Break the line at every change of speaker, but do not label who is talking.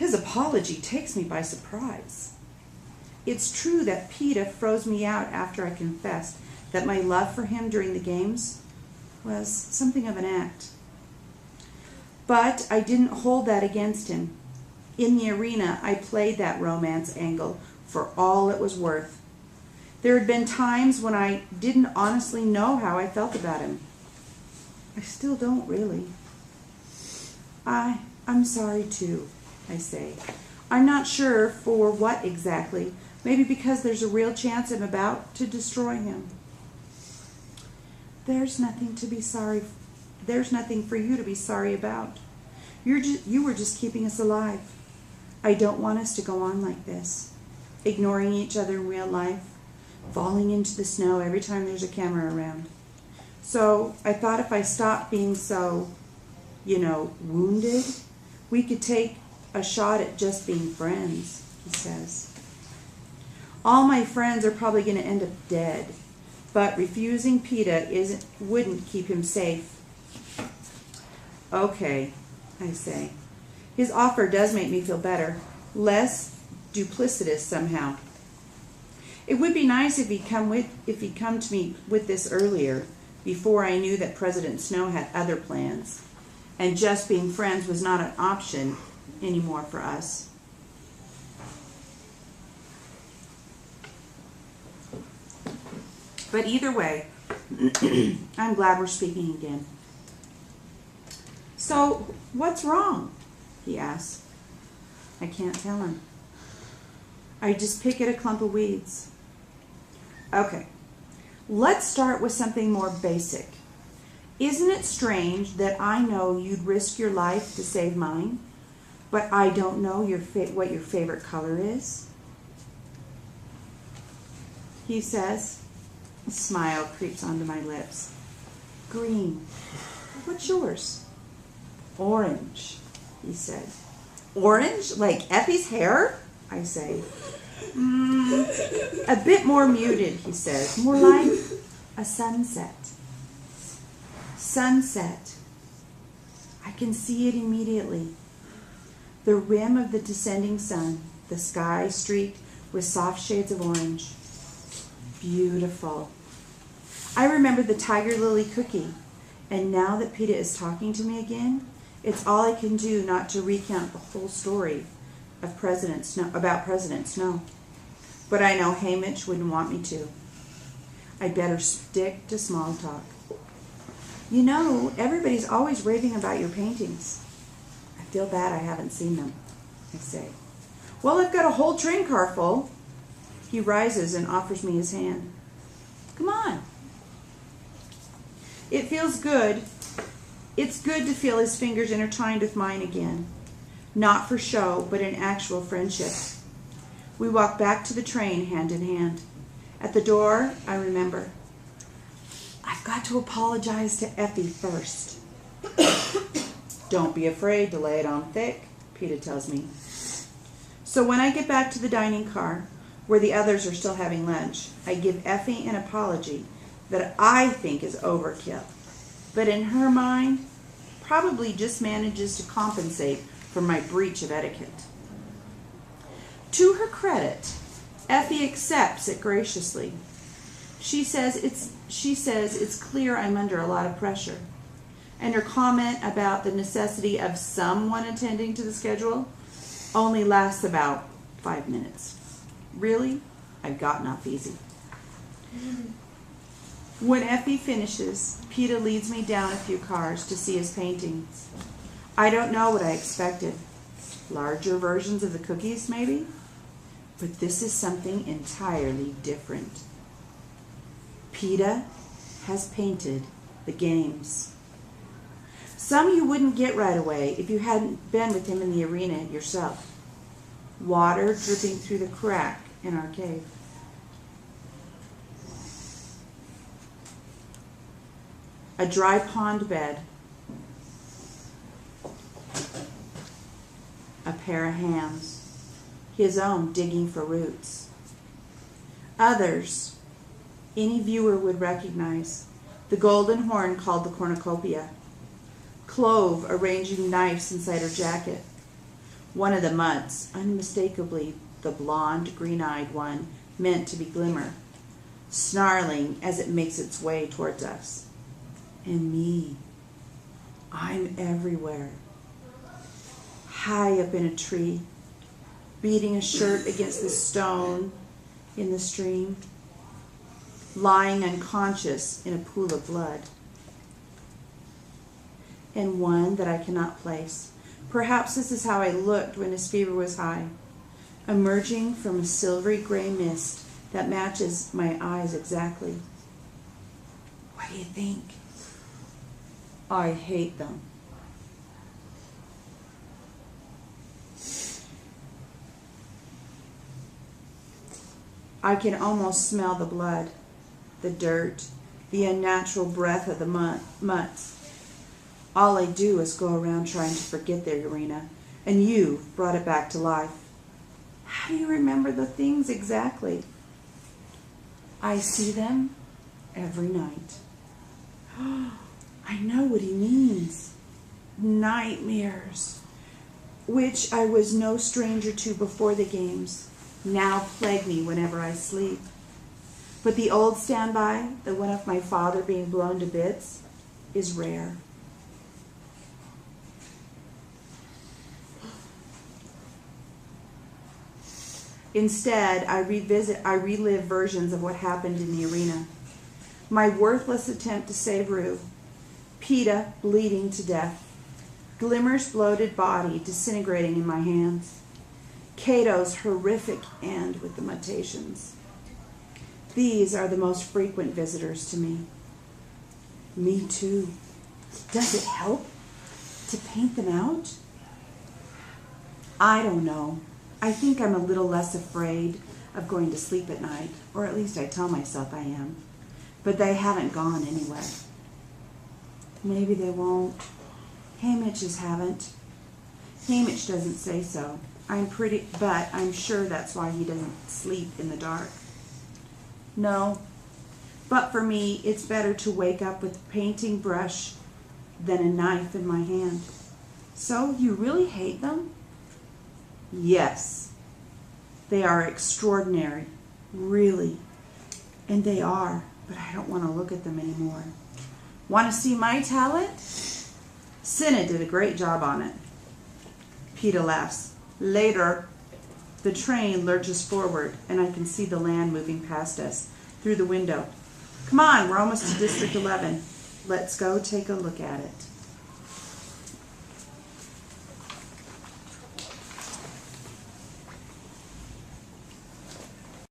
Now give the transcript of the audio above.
His apology takes me by surprise. It's true that PETA froze me out after I confessed that my love for him during the games was something of an act. But I didn't hold that against him. In the arena, I played that romance angle for all it was worth. There had been times when I didn't honestly know how I felt about him. I still don't really. I'm sorry too, I say. I'm not sure for what exactly. Maybe because there's a real chance I'm about to destroy him. There's nothing for you to be sorry about. You were just keeping us alive. I don't want us to go on like this, ignoring each other in real life, falling into the snow every time there's a camera around. So I thought if I stopped being so, wounded, we could take a shot at just being friends, he says. All my friends are probably going to end up dead, but refusing PETA wouldn't keep him safe. Okay, I say. His offer does make me feel better, less duplicitous somehow. It would be nice if he'd come to me with this earlier, before I knew that President Snow had other plans, and just being friends was not an option anymore for us. But either way, I'm glad we're speaking again. So, what's wrong? He asks. I can't tell him. I just pick at a clump of weeds. Okay, let's start with something more basic. Isn't it strange that I know you'd risk your life to save mine, but I don't know what your favorite color is? He says. A smile creeps onto my lips. Green. What's yours? Orange, he said. Orange? Like Effie's hair? I say. A bit more muted, he says. More like a sunset. Sunset. I can see it immediately. The rim of the descending sun, the sky streaked with soft shades of orange. Beautiful. I remember the tiger lily cookie, and now that PETA is talking to me again, it's all I can do not to recount the whole story of about President Snow. But I know Hamish wouldn't want me to. I'd better stick to small talk. Everybody's always raving about your paintings. I feel bad I haven't seen them, I say. Well, I've got a whole train car full. He rises and offers me his hand. Come on. It feels good. It's good to feel his fingers intertwined with mine again. Not for show, but in actual friendship. We walk back to the train hand in hand. At the door, I remember. I've got to apologize to Effie first. Don't be afraid to lay it on thick, PETA tells me. So when I get back to the dining car, where the others are still having lunch, I give Effie an apology that I think is overkill, but in her mind, probably just manages to compensate for my breach of etiquette. To her credit, Effie accepts it graciously. She says it's clear I'm under a lot of pressure, and her comment about the necessity of someone attending to the schedule only lasts about 5 minutes. Really? I've gotten off easy. When Effie finishes, PETA leads me down a few cars to see his paintings. I don't know what I expected. Larger versions of the cookies, maybe? But this is something entirely different. PETA has painted the games. Some you wouldn't get right away if you hadn't been with him in the arena yourself. Water dripping through the crack in our cave. A dry pond bed. A pair of hands. His own digging for roots. Others, any viewer would recognize. The golden horn called the cornucopia. Clove arranging knives inside her jacket. One of the mutts, unmistakably the blonde, green-eyed one meant to be Glimmer, snarling as it makes its way towards us. And me, I'm everywhere. High up in a tree, beating a shirt against the stone in the stream, lying unconscious in a pool of blood. And one that I cannot place. Perhaps this is how I looked when his fever was high, emerging from a silvery gray mist that matches my eyes exactly. What do you think? I hate them. I can almost smell the blood, the dirt, the unnatural breath of the mutts. All I do is go around trying to forget their arena, and you brought it back to life. How do you remember the things exactly? I see them every night. I know what he means. Nightmares, which I was no stranger to before the games, now plague me whenever I sleep. But the old standby, the one of my father being blown to bits, is rare. Instead, I relive versions of what happened in the arena. My worthless attempt to save Rue, PETA bleeding to death, Glimmer's bloated body disintegrating in my hands, Cato's horrific end with the mutations. These are the most frequent visitors to me. Me too. Does it help to paint them out? I don't know. I think I'm a little less afraid of going to sleep at night, or at least I tell myself I am. But they haven't gone anywhere. Maybe they won't. Hamich's haven't. Hamish doesn't say so. But I'm sure that's why he doesn't sleep in the dark. No, but for me, it's better to wake up with a painting brush than a knife in my hand. So you really hate them? Yes, they are extraordinary, really, and they are, but I don't want to look at them anymore. Want to see my talent? Cinna did a great job on it. PETA laughs. Later, the train lurches forward, and I can see the land moving past us through the window. Come on, we're almost to District 11. Let's go take a look at it.